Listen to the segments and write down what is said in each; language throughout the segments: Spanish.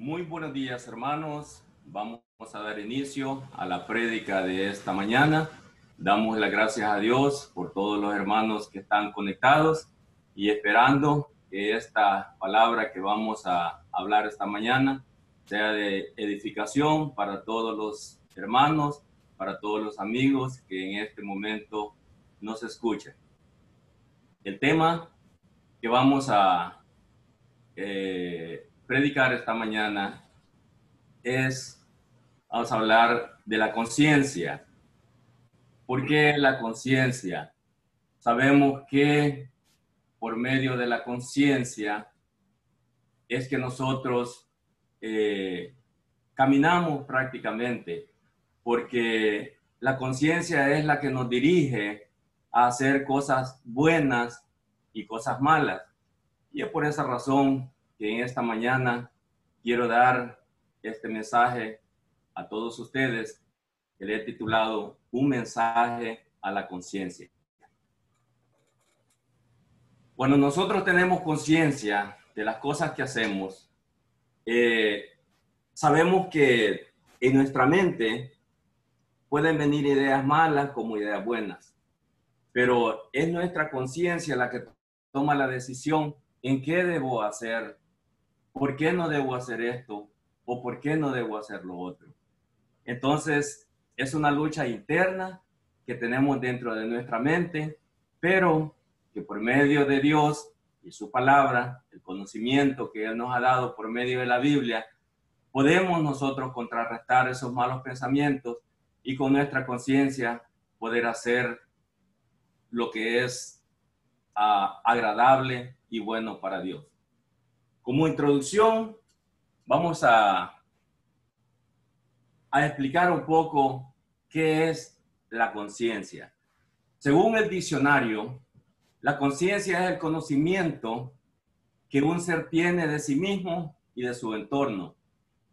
Muy buenos días, hermanos. Vamos a dar inicio a la prédica de esta mañana. Damos las gracias a Dios por todos los hermanos que están conectados y esperando que esta palabra que vamos a hablar esta mañana sea de edificación para todos los hermanos, para todos los amigos que en este momento nos escuchan. El tema que vamos a predicar esta mañana vamos a hablar de la conciencia. ¿Por qué la conciencia? Sabemos que por medio de la conciencia es que nosotros caminamos prácticamente, porque la conciencia es la que nos dirige a hacer cosas buenas y cosas malas. Y es por esa razón que en esta mañana quiero dar este mensaje a todos ustedes, que le he titulado Un mensaje a la conciencia. Cuando nosotros tenemos conciencia de las cosas que hacemos, sabemos que en nuestra mente pueden venir ideas malas como ideas buenas, pero es nuestra conciencia la que toma la decisión en qué debo hacer, por qué no debo hacer esto o por qué no debo hacer lo otro. Entonces, es una lucha interna que tenemos dentro de nuestra mente, pero que por medio de Dios y su palabra, el conocimiento que Él nos ha dado por medio de la Biblia, podemos nosotros contrarrestar esos malos pensamientos y con nuestra conciencia poder hacer lo que es agradable y bueno para Dios. Como introducción, vamos a explicar un poco qué es la conciencia. Según el diccionario, la conciencia es el conocimiento que un ser tiene de sí mismo y de su entorno.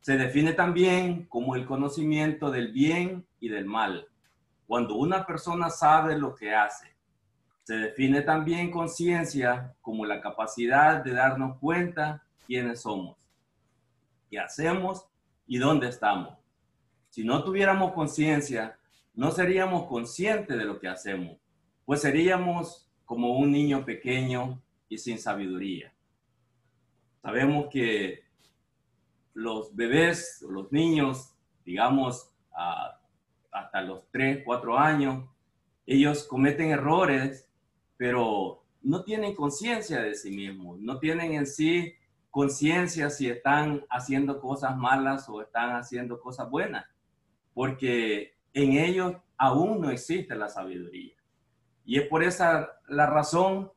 Se define también como el conocimiento del bien y del mal, cuando una persona sabe lo que hace. Se define también conciencia como la capacidad de darnos cuenta quiénes somos, qué hacemos y dónde estamos. Si no tuviéramos conciencia, no seríamos conscientes de lo que hacemos, pues seríamos como un niño pequeño y sin sabiduría. Sabemos que los bebés o los niños, digamos, hasta los 3, 4 años, ellos cometen errores, pero no tienen conciencia de sí mismos, no tienen en sí conciencia si están haciendo cosas malas o están haciendo cosas buenas, porque en ellos aún no existe la sabiduría. Y es por esa la razón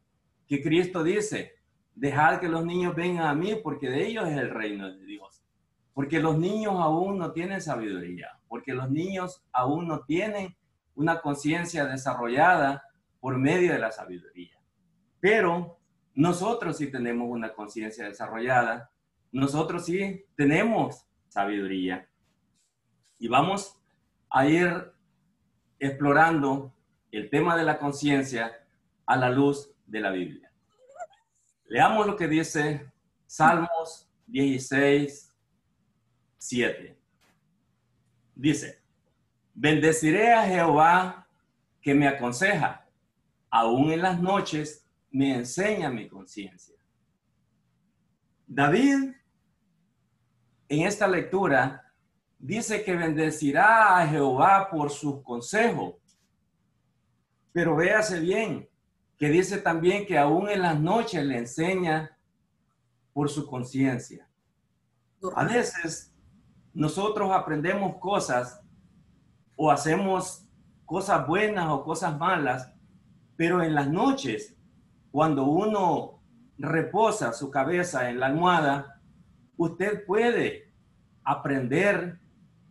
que Cristo dice, dejad que los niños vengan a mí, porque de ellos es el reino de Dios. Porque los niños aún no tienen sabiduría, porque los niños aún no tienen una conciencia desarrollada por medio de la sabiduría. Pero nosotros sí tenemos una conciencia desarrollada, nosotros sí tenemos sabiduría. Y vamos a ir explorando el tema de la conciencia a la luz de la Biblia. Leamos lo que dice Salmos 16, 7. Dice, bendeciré a Jehová que me aconseja, aún en las noches me enseña mi conciencia. David, en esta lectura, dice que bendecirá a Jehová por sus consejos. Pero véase bien, que dice también que aún en las noches le enseña por su conciencia. A veces nosotros aprendemos cosas o hacemos cosas buenas o cosas malas, pero en las noches, cuando uno reposa su cabeza en la almohada, usted puede aprender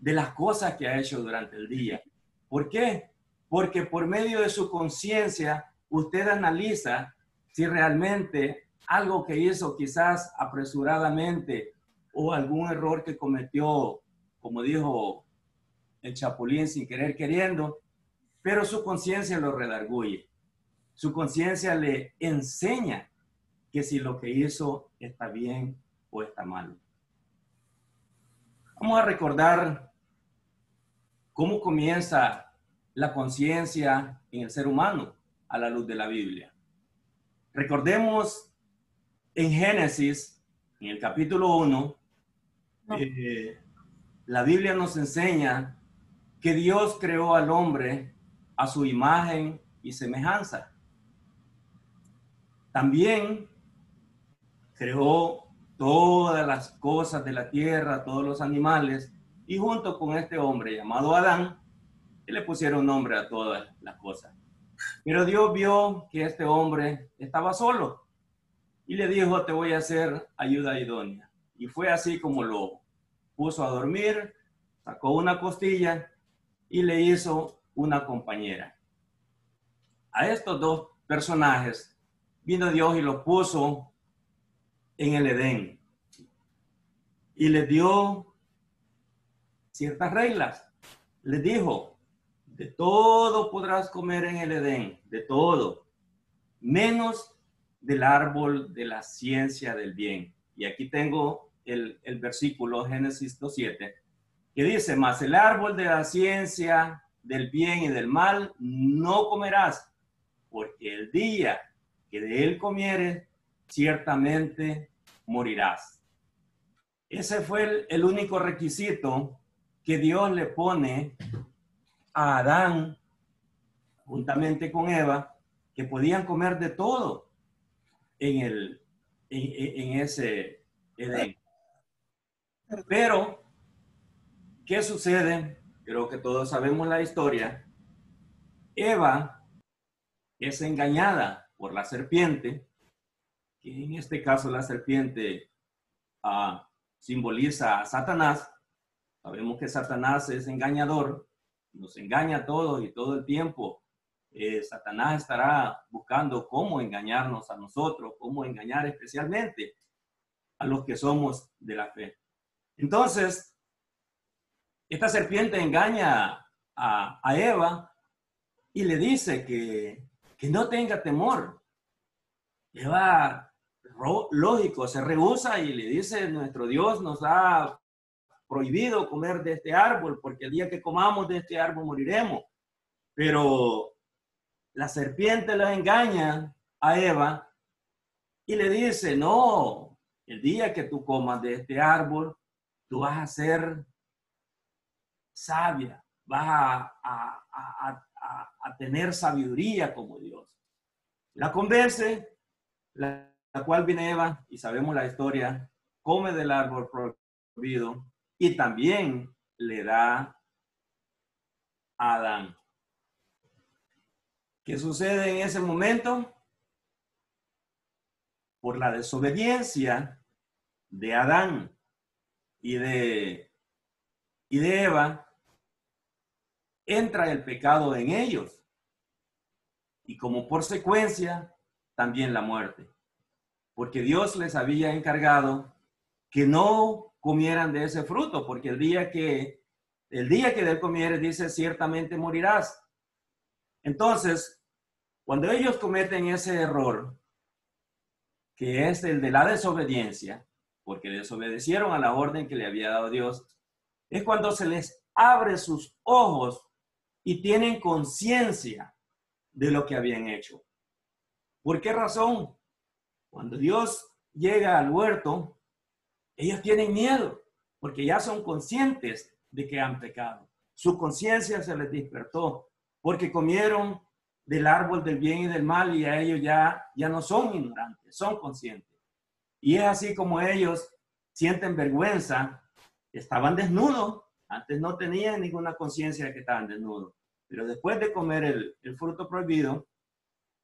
de las cosas que ha hecho durante el día. ¿Por qué? Porque por medio de su conciencia, usted analiza si realmente algo que hizo quizás apresuradamente o algún error que cometió, como dijo el Chapulín, sin querer queriendo, pero su conciencia lo redarguye. Su conciencia le enseña que si lo que hizo está bien o está mal. Vamos a recordar cómo comienza la conciencia en el ser humano a la luz de la Biblia. Recordemos en Génesis, en el capítulo 1, la Biblia nos enseña que Dios creó al hombre a su imagen y semejanza. También creó todas las cosas de la tierra, todos los animales, y junto con este hombre llamado Adán, le pusieron nombre a todas las cosas. Pero Dios vio que este hombre estaba solo y le dijo, te voy a hacer ayuda idónea. Y fue así como lo puso a dormir, sacó una costilla y le hizo una compañera. A estos dos personajes vino Dios y los puso en el Edén y les dio ciertas reglas. Les dijo, de todo podrás comer en el Edén, de todo, menos del árbol de la ciencia del bien. Y aquí tengo el versículo Génesis 2:7, que dice, mas el árbol de la ciencia del bien y del mal no comerás, porque el día que de él comieres, ciertamente morirás. Ese fue el único requisito que Dios le pone a Adán, juntamente con Eva, que podían comer de todo en ese Edén. Pero, ¿qué sucede? Creo que todos sabemos la historia. Eva es engañada por la serpiente, que en este caso la serpiente simboliza a Satanás. Sabemos que Satanás es engañador, nos engaña a todos y todo el tiempo. Satanás estará buscando cómo engañarnos a nosotros, cómo engañar especialmente a los que somos de la fe. Entonces, esta serpiente engaña a Eva y le dice que no tenga temor. Eva, lógico, se rehúsa y le dice, nuestro Dios nos ha prohibido comer de este árbol, porque el día que comamos de este árbol moriremos. Pero la serpiente la engaña a Eva y le dice, no, el día que tú comas de este árbol, tú vas a ser sabia, vas a tener sabiduría como Dios. La convence, la cual viene Eva, y sabemos la historia, come del árbol prohibido y también le da a Adán. ¿Qué sucede en ese momento? Por la desobediencia de Adán y de Eva, entra el pecado en ellos. Y como consecuencia, también la muerte. Porque Dios les había encargado que no comieran de ese fruto, porque el día que de él comieres, dice, ciertamente morirás. Entonces, cuando ellos cometen ese error, que es el de la desobediencia, porque desobedecieron a la orden que le había dado Dios, es cuando se les abre sus ojos y tienen conciencia de lo que habían hecho. ¿Por qué razón? Cuando Dios llega al huerto, ellos tienen miedo, porque ya son conscientes de que han pecado. Su conciencia se les despertó, porque comieron del árbol del bien y del mal y a ellos ya no son ignorantes, son conscientes. Y es así como ellos sienten vergüenza, estaban desnudos, antes no tenían ninguna conciencia de que estaban desnudos, pero después de comer el fruto prohibido,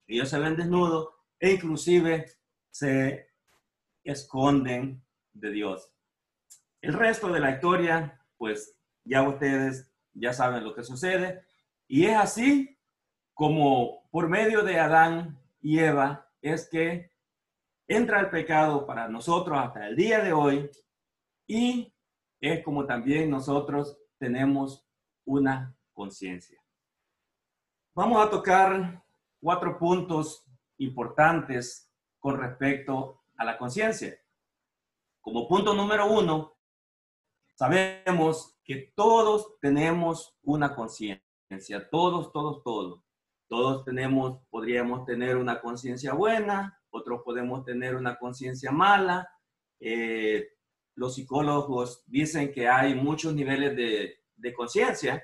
ellos se ven desnudos e inclusive se esconden de Dios. El resto de la historia, pues ya ustedes ya saben lo que sucede. Y es así como por medio de Adán y Eva es que entra el pecado para nosotros hasta el día de hoy. Y es como también nosotros tenemos una conciencia. Vamos a tocar 4 puntos importantes con respecto a la conciencia. Como punto número 1, sabemos que todos tenemos una conciencia, todos. Todos podríamos tener una conciencia buena, otros podemos tener una conciencia mala. Los psicólogos dicen que hay muchos niveles de conciencia.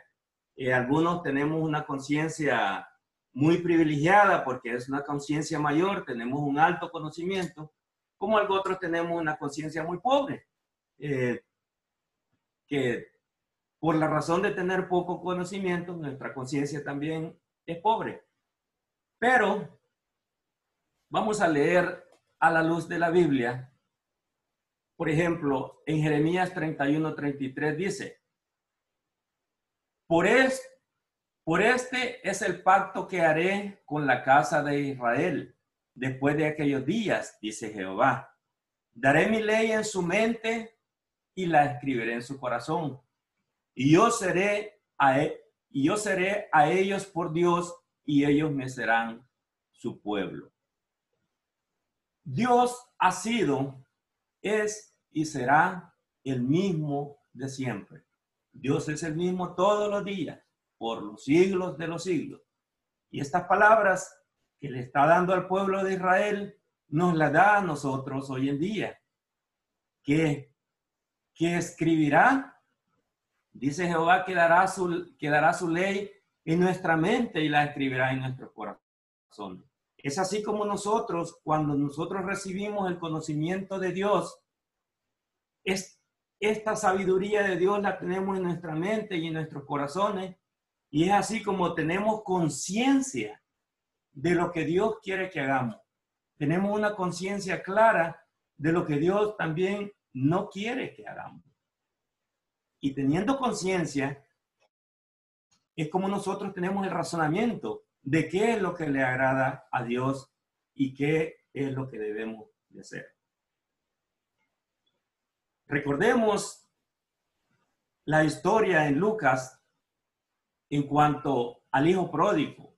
Algunos tenemos una conciencia muy privilegiada porque es una conciencia mayor, tenemos un alto conocimiento, como otros tenemos una conciencia muy pobre, que por la razón de tener poco conocimiento, nuestra conciencia también es pobre. Pero vamos a leer a la luz de la Biblia. Por ejemplo, en Jeremías 31:33 dice, por este es el pacto que haré con la casa de Israel después de aquellos días, dice Jehová. Daré mi ley en su mente y la escribiré en su corazón. Y yo seré a ellos por Dios y ellos me serán su pueblo. Dios ha sido, es y será el mismo de siempre. Dios es el mismo todos los días, por los siglos de los siglos. Y estas palabras que le está dando al pueblo de Israel, nos las da a nosotros hoy en día. Que escribirá, dice Jehová, que dará su ley en nuestra mente y la escribirá en nuestros corazones. Es así como nosotros, cuando nosotros recibimos el conocimiento de Dios, esta sabiduría de Dios la tenemos en nuestra mente y en nuestros corazones, y es así como tenemos conciencia de lo que Dios quiere que hagamos. Tenemos una conciencia clara de lo que Dios también no quiere que hagamos. Y teniendo conciencia, es como nosotros tenemos el razonamiento de qué es lo que le agrada a Dios y qué es lo que debemos de hacer. Recordemos la historia en Lucas en cuanto al hijo pródigo.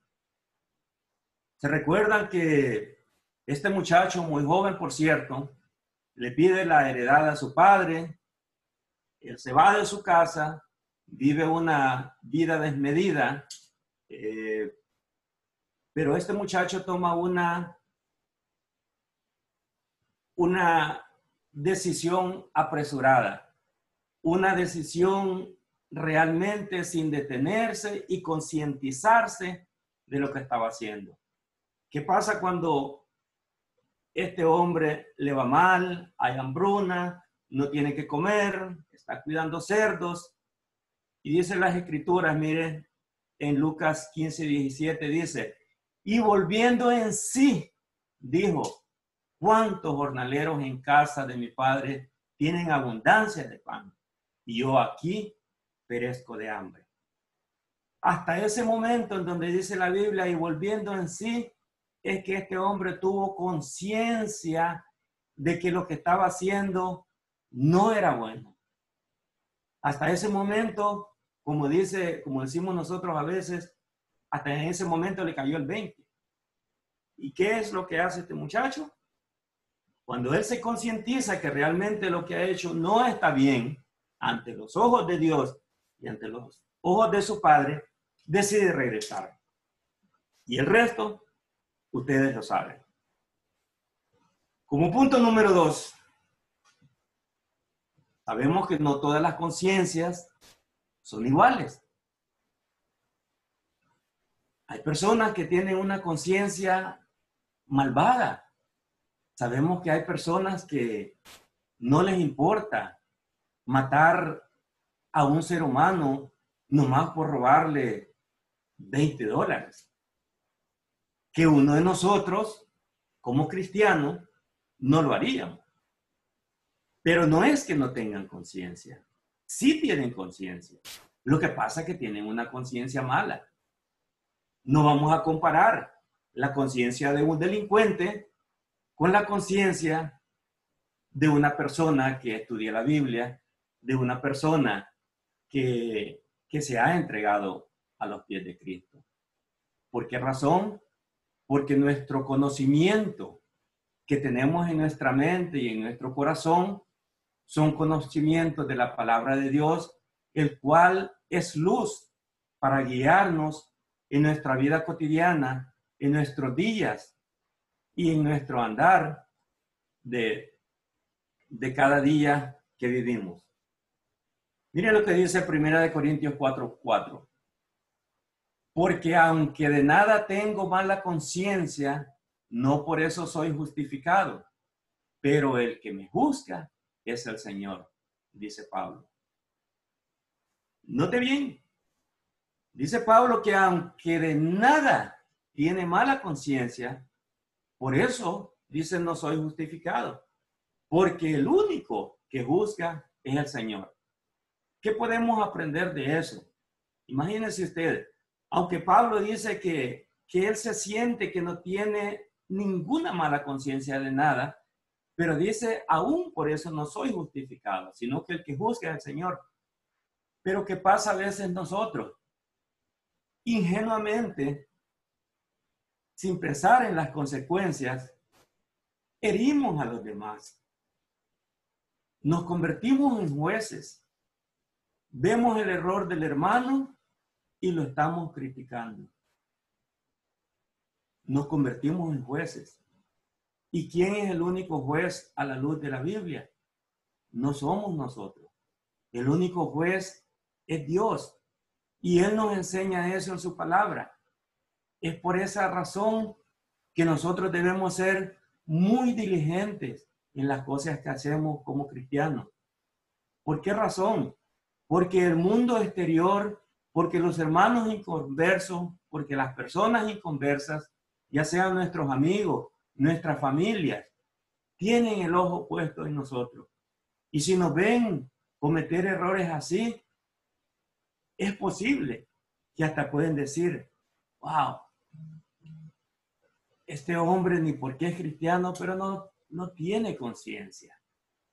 ¿Se recuerdan que este muchacho, muy joven por cierto, le pide la heredad a su padre? Él se va de su casa, vive una vida desmedida, pero este muchacho toma una decisión apresurada, una decisión realmente sin detenerse y concientizarse de lo que estaba haciendo. ¿Qué pasa cuando este hombre le va mal, hay hambruna, no tiene que comer, está cuidando cerdos? Y dice las escrituras, miren, en Lucas 15:17 dice, y volviendo en sí, dijo, ¿cuántos jornaleros en casa de mi padre tienen abundancia de pan? Y yo aquí perezco de hambre. Hasta ese momento en donde dice la Biblia, y volviendo en sí, es que este hombre tuvo conciencia de que lo que estaba haciendo no era bueno. Hasta ese momento, como decimos nosotros a veces, hasta en ese momento le cayó el 20. ¿Y qué es lo que hace este muchacho? Cuando él se concientiza que realmente lo que ha hecho no está bien ante los ojos de Dios y ante los ojos de su padre, decide regresar. Y el resto, ustedes lo saben. Como punto número 2, sabemos que no todas las conciencias son iguales. Hay personas que tienen una conciencia malvada. Sabemos que hay personas que no les importa matar a un ser humano nomás por robarle $20. Que uno de nosotros, como cristianos, no lo haríamos. Pero no es que no tengan conciencia. Sí tienen conciencia. Lo que pasa es que tienen una conciencia mala. No vamos a comparar la conciencia de un delincuente con la conciencia de una persona que estudia la Biblia, de una persona que se ha entregado a los pies de Cristo. ¿Por qué razón? Porque nuestro conocimiento que tenemos en nuestra mente y en nuestro corazón son conocimientos de la palabra de Dios, el cual es luz para guiarnos en nuestra vida cotidiana, en nuestros días y en nuestro andar de cada día que vivimos. Miren lo que dice 1 Corintios 4:4. Porque aunque de nada tengo mala conciencia, no por eso soy justificado, pero el que me juzga es el Señor, dice Pablo. Note bien, dice Pablo que aunque de nada tiene mala conciencia, por eso dice no soy justificado, porque el único que juzga es el Señor. ¿Qué podemos aprender de eso? Imagínense ustedes, aunque Pablo dice que él se siente que no tiene ninguna mala conciencia de nada, pero dice, aún por eso no soy justificado, sino que el que juzga es el Señor. Pero ¿qué pasa a veces nosotros? Ingenuamente, sin pensar en las consecuencias, herimos a los demás. Nos convertimos en jueces. Vemos el error del hermano y lo estamos criticando. Nos convertimos en jueces. ¿Y quién es el único juez a la luz de la Biblia? No somos nosotros. El único juez es Dios. Y Él nos enseña eso en su palabra. Es por esa razón que nosotros debemos ser muy diligentes en las cosas que hacemos como cristianos. ¿Por qué razón? Porque el mundo exterior, porque los hermanos inconversos, porque las personas inconversas, ya sean nuestros amigos, nuestras familias, tienen el ojo puesto en nosotros. Y si nos ven cometer errores así, es posible que hasta pueden decir, wow, este hombre ni porque es cristiano, pero no tiene conciencia,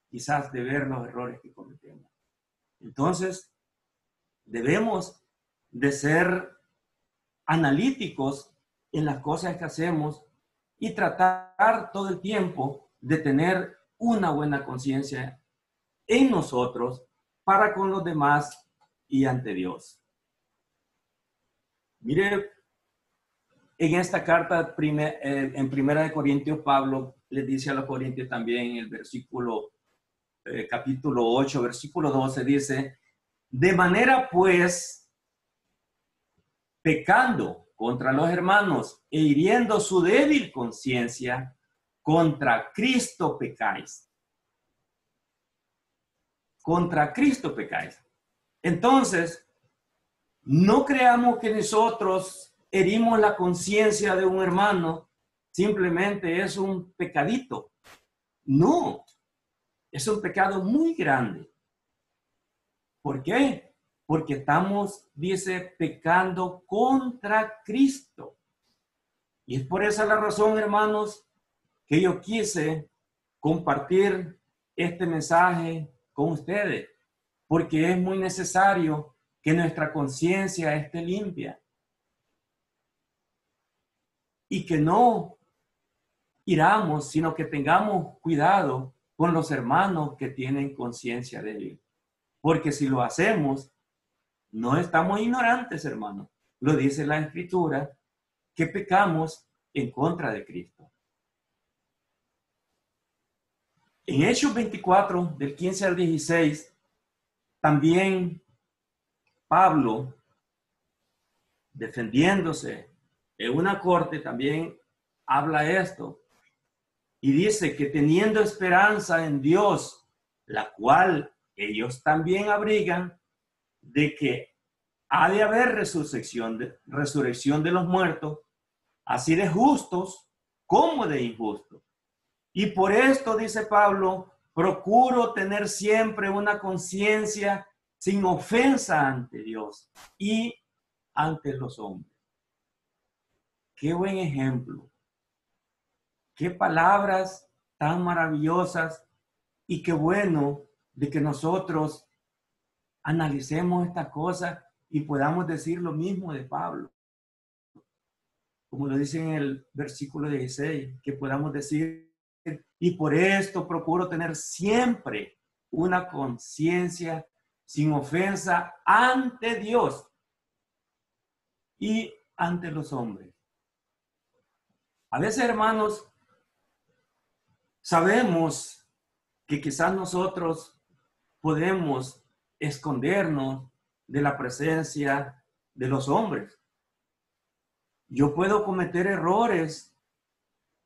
quizás de ver los errores que cometemos. Entonces, debemos de ser analíticos en las cosas que hacemos y tratar todo el tiempo de tener una buena conciencia en nosotros para con los demás y ante Dios. Mire, en esta carta en 1 Corintios, Pablo les dice a los corintios también en el versículo, capítulo 8, versículo 12, dice, de manera pues, pecando contra los hermanos e hiriendo su débil conciencia, contra Cristo pecáis. Contra Cristo pecáis. Entonces, no creamos que nosotros herimos la conciencia de un hermano, simplemente es un pecadito. No, es un pecado muy grande. ¿Por qué? Porque estamos, dice, pecando contra Cristo. Y es por esa la razón, hermanos, que yo quise compartir este mensaje con ustedes, porque es muy necesario que nuestra conciencia esté limpia y que no iramos, sino que tengamos cuidado con los hermanos que tienen conciencia débil. Porque si lo hacemos, no estamos ignorantes, hermanos. Lo dice la Escritura, que pecamos en contra de Cristo. En Hechos 24, del 15 al 16, también Pablo, defendiéndose en una corte, también habla esto y dice que teniendo esperanza en Dios, la cual ellos también abrigan, de que ha de haber resurrección de los muertos, así de justos como de injustos. Y por esto, dice Pablo, procuro tener siempre una conciencia sin ofensa ante Dios y ante los hombres. Qué buen ejemplo. Qué palabras tan maravillosas y qué bueno de que nosotros analicemos estas cosas y podamos decir lo mismo de Pablo. Como lo dice en el versículo 16, que podamos decir, y por esto procuro tener siempre una conciencia sin ofensa ante Dios y ante los hombres. A veces, hermanos, sabemos que quizás nosotros podemos escondernos de la presencia de los hombres. Yo puedo cometer errores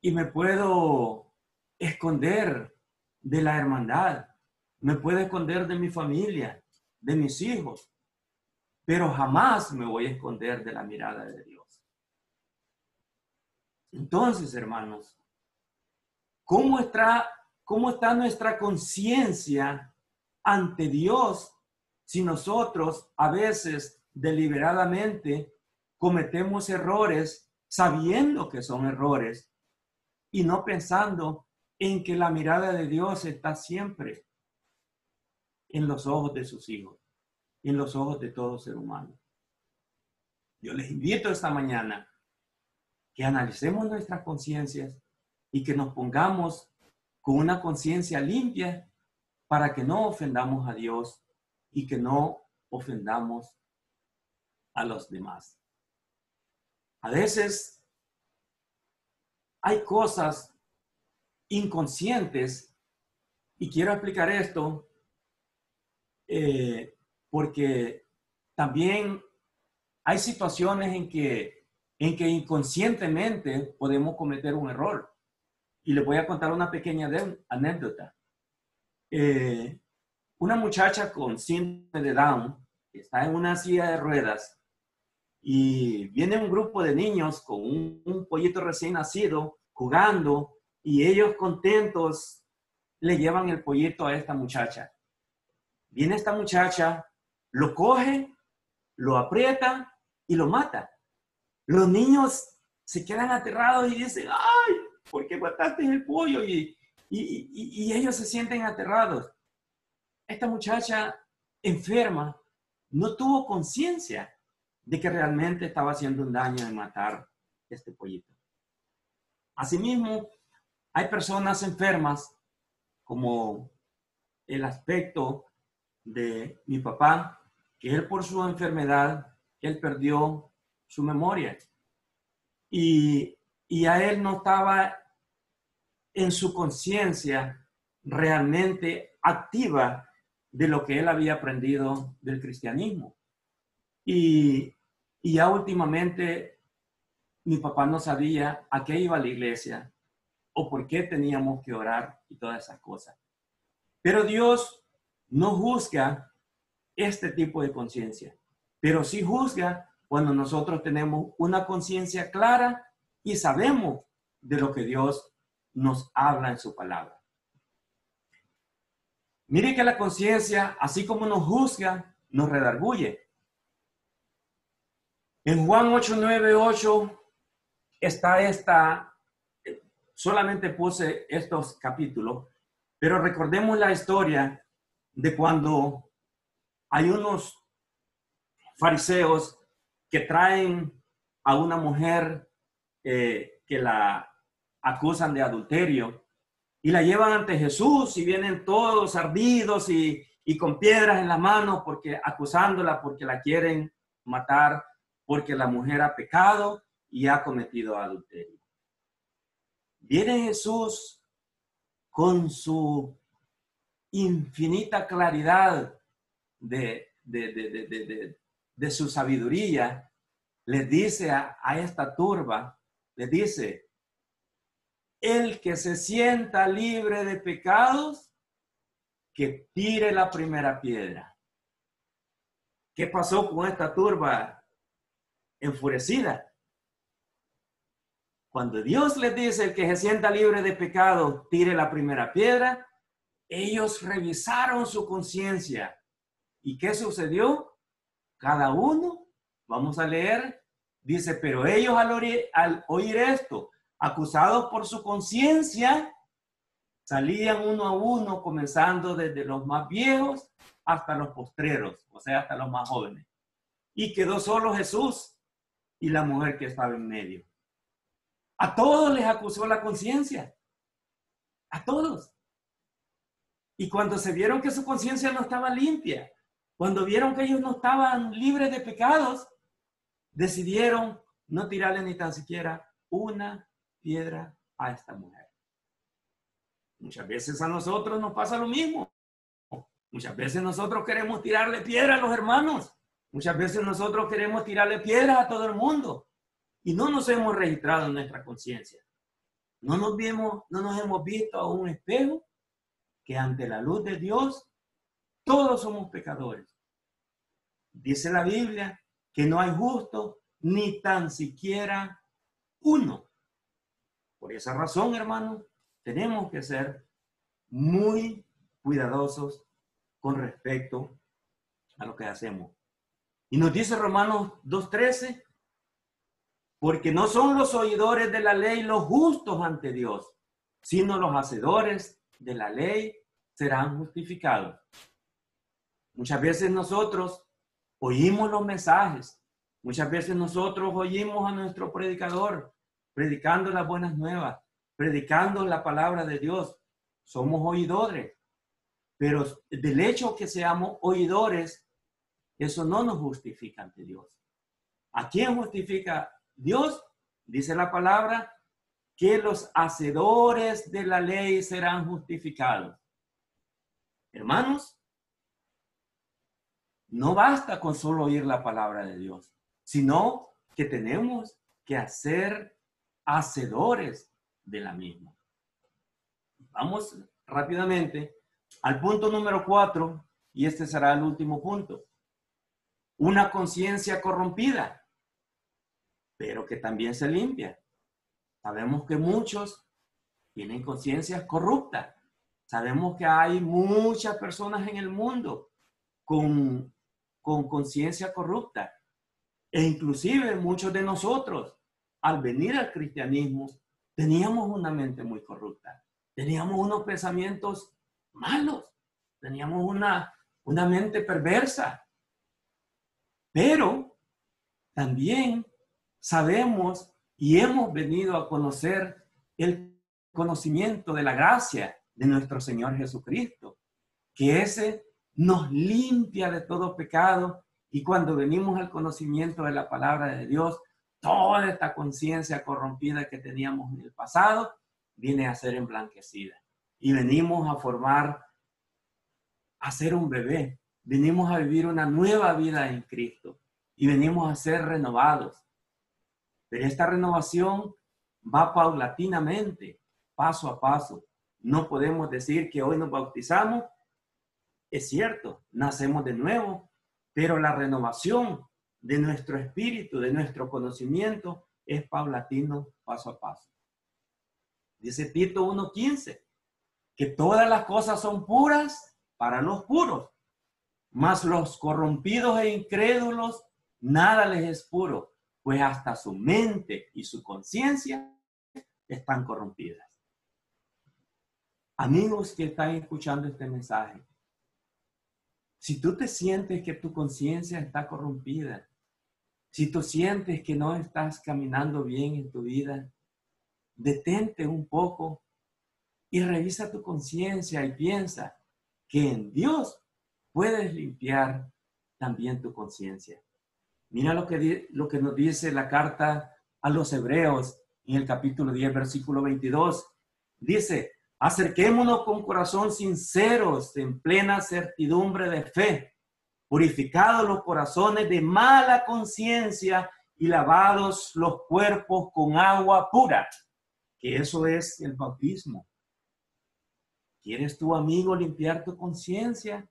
y me puedo esconder de la hermandad, me puedo esconder de mi familia, de mis hijos, pero jamás me voy a esconder de la mirada de Dios. Entonces, hermanos, ¿cómo está nuestra conciencia ante Dios si nosotros a veces deliberadamente cometemos errores sabiendo que son errores y no pensando en que la mirada de Dios está siempre en los ojos de sus hijos, en los ojos de todo ser humano? Yo les invito esta mañana que analicemos nuestras conciencias y que nos pongamos con una conciencia limpia para que no ofendamos a Dios y que no ofendamos a los demás. A veces hay cosas inconscientes, y quiero explicar esto porque también hay situaciones en que inconscientemente podemos cometer un error. Y les voy a contar una pequeña anécdota. Una muchacha con síndrome de Down está en una silla de ruedas y viene un grupo de niños con un pollito recién nacido jugando, y ellos contentos le llevan el pollito a esta muchacha. Viene esta muchacha, lo coge, lo aprieta y lo mata. Los niños se quedan aterrados y dicen, ¡ay! ¿Por qué mataste el pollo? Y ellos se sienten aterrados. Esta muchacha enferma no tuvo conciencia de que realmente estaba haciendo un daño en matar este pollito. Asimismo, hay personas enfermas, como el aspecto de mi papá, que él por su enfermedad, él perdió su memoria. Y a él no estaba en su conciencia realmente activa de lo que él había aprendido del cristianismo. Y ya últimamente mi papá no sabía a qué iba la iglesia o por qué teníamos que orar y todas esas cosas. Pero Dios no juzga este tipo de conciencia, pero sí juzga cuando nosotros tenemos una conciencia clara y sabemos de lo que Dios nos habla en su palabra. Mire que la conciencia, así como nos juzga, nos redarguye. En Juan 8:9-8 está solamente puse estos capítulos, pero recordemos la historia de cuando hay unos fariseos que traen a una mujer que la acusan de adulterio y la llevan ante Jesús, y vienen todos ardidos y con piedras en las manos porque acusándola, porque la quieren matar, porque la mujer ha pecado y ha cometido adulterio. Viene Jesús con su infinita claridad de su sabiduría, les dice a esta turba, les dice: el que se sienta libre de pecados, que tire la primera piedra. ¿Qué pasó con esta turba enfurecida? Cuando Dios les dice: el que se sienta libre de pecado, tire la primera piedra, ellos revisaron su conciencia. ¿Y qué sucedió? Cada uno, vamos a leer, dice: pero ellos al oír esto, acusados por su conciencia, salían uno a uno, comenzando desde los más viejos hasta los postreros, o sea, hasta los más jóvenes. Y quedó solo Jesús y la mujer que estaba en medio. A todos les acusó la conciencia. A todos. Y cuando se vieron que su conciencia no estaba limpia, cuando vieron que ellos no estaban libres de pecados, decidieron no tirarle ni tan siquiera una piedra a esta mujer. Muchas veces a nosotros nos pasa lo mismo. Muchas veces nosotros queremos tirarle piedra a los hermanos. Muchas veces nosotros queremos tirarle piedras a todo el mundo. Y no nos hemos registrado en nuestra conciencia. No nos hemos visto a un espejo que ante la luz de Dios todos somos pecadores. Dice la Biblia que no hay justo ni tan siquiera uno. Por esa razón, hermanos, tenemos que ser muy cuidadosos con respecto a lo que hacemos. Y nos dice Romanos 2:13, porque no son los oidores de la ley los justos ante Dios, sino los hacedores de la ley serán justificados. Muchas veces nosotros oímos los mensajes, muchas veces nosotros oímos a nuestro predicador predicando las buenas nuevas, predicando la palabra de Dios. Somos oidores, pero del hecho que seamos oidores, eso no nos justifica ante Dios. ¿A quién justifica Dios? Dice la palabra que los hacedores de la ley serán justificados. Hermanos, no basta con solo oír la palabra de Dios, sino que tenemos que hacer hacedores de la misma. Vamos rápidamente al punto número 4, y este será el último punto. Una conciencia corrompida, pero que también se limpia. Sabemos que muchos tienen conciencias corruptas. Sabemos que hay muchas personas en el mundo con conciencia corrupta. E inclusive muchos de nosotros, al venir al cristianismo, teníamos una mente muy corrupta. Teníamos unos pensamientos malos. Teníamos una mente perversa. Pero también sabemos y hemos venido a conocer el conocimiento de la gracia de nuestro Señor Jesucristo, que ese nos limpia de todo pecado, y cuando venimos al conocimiento de la palabra de Dios, toda esta conciencia corrompida que teníamos en el pasado viene a ser emblanquecida y venimos a formar, a ser un bebé, venimos a vivir una nueva vida en Cristo y venimos a ser renovados. Pero esta renovación va paulatinamente, paso a paso. No podemos decir que hoy nos bautizamos. Es cierto, nacemos de nuevo, pero la renovación de nuestro espíritu, de nuestro conocimiento, es paulatino, paso a paso. Dice Tito 1:15, que todas las cosas son puras para los puros, mas los corrompidos e incrédulos, nada les es puro, pues hasta su mente y su conciencia están corrompidas. Amigos que están escuchando este mensaje, si tú te sientes que tu conciencia está corrompida, si tú sientes que no estás caminando bien en tu vida, detente un poco y revisa tu conciencia y piensa que en Dios puedes limpiar también tu conciencia. Mira lo que nos dice la carta a los Hebreos en el capítulo 10, versículo 22. Dice, acerquémonos con corazón sinceros, en plena certidumbre de fe, purificados los corazones de mala conciencia y lavados los cuerpos con agua pura, que eso es el bautismo. ¿Quieres tu amigo limpiar tu conciencia?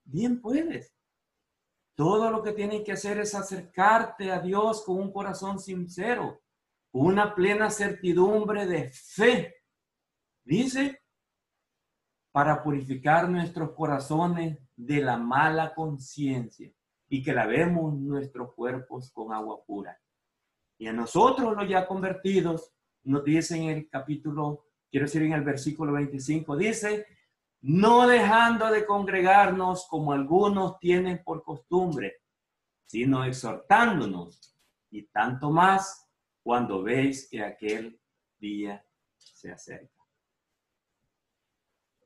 Bien puedes. Todo lo que tienes que hacer es acercarte a Dios con un corazón sincero, con una plena certidumbre de fe. Dice, para purificar nuestros corazones de la mala conciencia y que lavemos nuestros cuerpos con agua pura. Y a nosotros los ya convertidos, nos dice en el capítulo, quiero decir en el versículo 25, dice, no dejando de congregarnos como algunos tienen por costumbre, sino exhortándonos, y tanto más cuando veis que aquel día se acerca.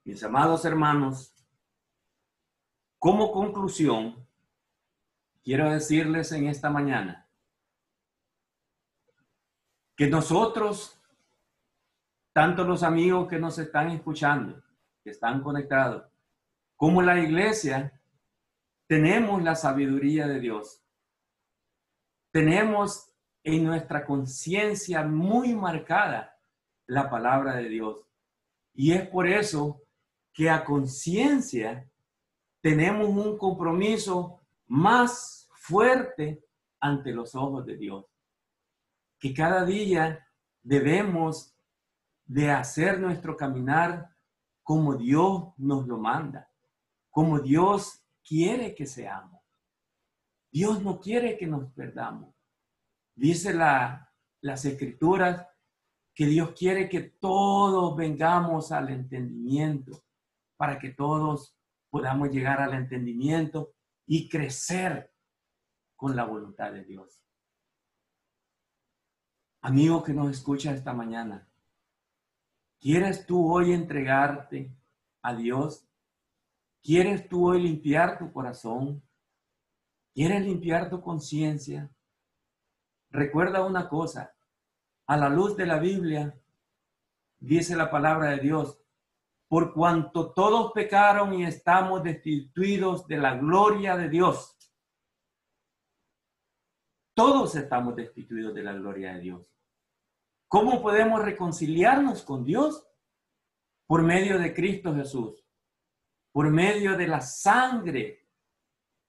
Mis amados hermanos, como conclusión, quiero decirles en esta mañana que nosotros, tanto los amigos que nos están escuchando, que están conectados, como la iglesia, tenemos la sabiduría de Dios. Tenemos en nuestra conciencia muy marcada la palabra de Dios. Y es por eso que a conciencia tenemos un compromiso más fuerte ante los ojos de Dios. Que cada día debemos de hacer nuestro caminar como Dios nos lo manda, como Dios quiere que seamos. Dios no quiere que nos perdamos. Dice las Escrituras que Dios quiere que todos vengamos al entendimiento, para que todos podamos llegar al entendimiento y crecer con la voluntad de Dios. Amigo que nos escucha esta mañana, ¿quieres tú hoy entregarte a Dios? ¿Quieres tú hoy limpiar tu corazón? ¿Quieres limpiar tu conciencia? Recuerda una cosa, a la luz de la Biblia, dice la palabra de Dios, por cuanto todos pecaron y estamos destituidos de la gloria de Dios. Todos estamos destituidos de la gloria de Dios. ¿Cómo podemos reconciliarnos con Dios? Por medio de Cristo Jesús, por medio de la sangre,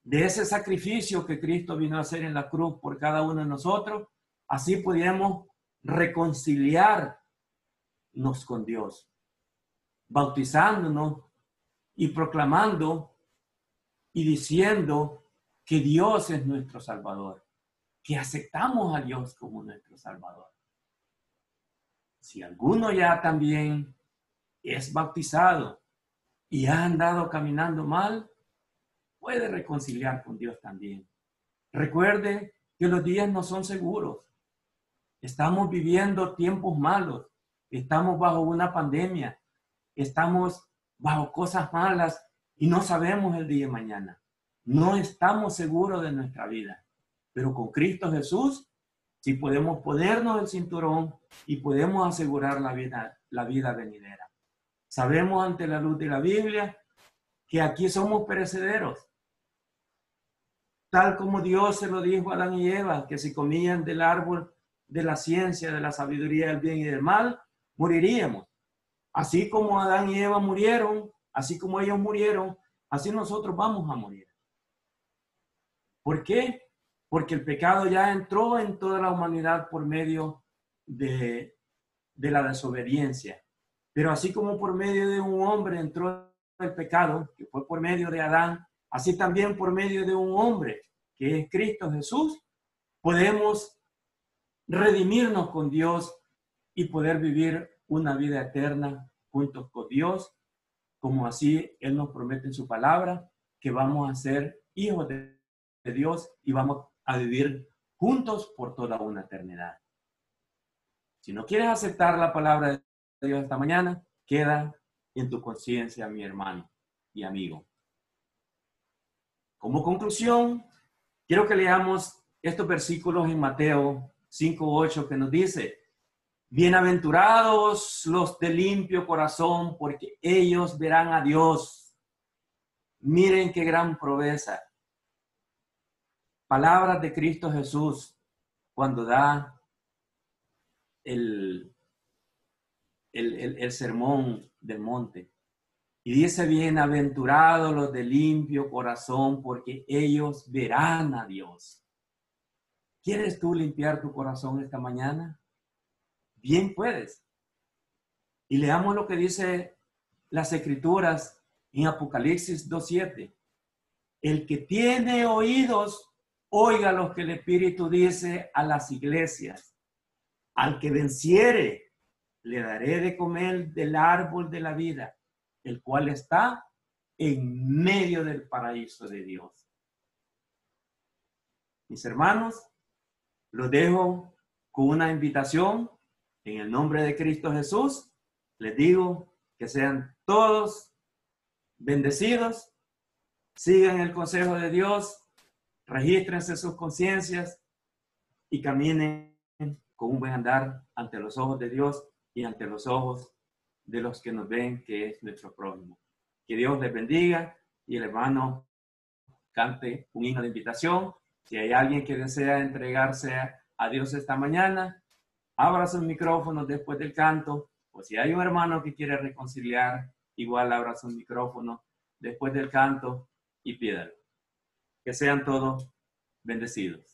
de ese sacrificio que Cristo vino a hacer en la cruz por cada uno de nosotros. Así podemos reconciliarnos con Dios, bautizándonos y proclamando y diciendo que Dios es nuestro Salvador, que aceptamos a Dios como nuestro Salvador. Si alguno ya también es bautizado y ha andado caminando mal, puede reconciliar con Dios también. Recuerde que los días no son seguros. Estamos viviendo tiempos malos. Estamos bajo una pandemia. Estamos bajo cosas malas y no sabemos el día de mañana. No estamos seguros de nuestra vida. Pero con Cristo Jesús, sí podemos ponernos el cinturón y podemos asegurar la vida venidera. Sabemos ante la luz de la Biblia que aquí somos perecederos. Tal como Dios se lo dijo a Adán y Eva, que si comían del árbol de la ciencia, de la sabiduría del bien y del mal, moriríamos. Así como Adán y Eva murieron, así como ellos murieron, así nosotros vamos a morir. ¿Por qué? Porque el pecado ya entró en toda la humanidad por medio de la desobediencia. Pero así como por medio de un hombre entró el pecado, que fue por medio de Adán, así también por medio de un hombre, que es Cristo Jesús, podemos redimirnos con Dios y poder vivir una vida eterna juntos con Dios, como así Él nos promete en su palabra, que vamos a ser hijos de Dios y vamos a vivir juntos por toda una eternidad. Si no quieres aceptar la palabra de Dios esta mañana, queda en tu conciencia, mi hermano y amigo. Como conclusión, quiero que leamos estos versículos en Mateo 5:8 que nos dice: bienaventurados los de limpio corazón, porque ellos verán a Dios. Miren qué gran proeza. Palabras de Cristo Jesús cuando da el sermón del monte. Y dice: bienaventurados los de limpio corazón, porque ellos verán a Dios. ¿Quieres tú limpiar tu corazón esta mañana? Bien puedes. Y leamos lo que dice las Escrituras en Apocalipsis 2:7. El que tiene oídos, oiga lo que el Espíritu dice a las iglesias. Al que venciere, le daré de comer del árbol de la vida, el cual está en medio del paraíso de Dios. Mis hermanos, los dejo con una invitación en el nombre de Cristo Jesús. Les digo Que sean todos bendecidos, sigan el consejo de Dios, regístrense sus conciencias y caminen con un buen andar ante los ojos de Dios y ante los ojos de los que nos ven, que es nuestro prójimo. Que Dios les bendiga y el hermano cante un himno de invitación. Si hay alguien que desea entregarse a Dios esta mañana, abra sus micrófonos después del canto, o si hay un hermano que quiere reconciliar, igual abra sus micrófonos después del canto y pídalo. Que sean todos bendecidos.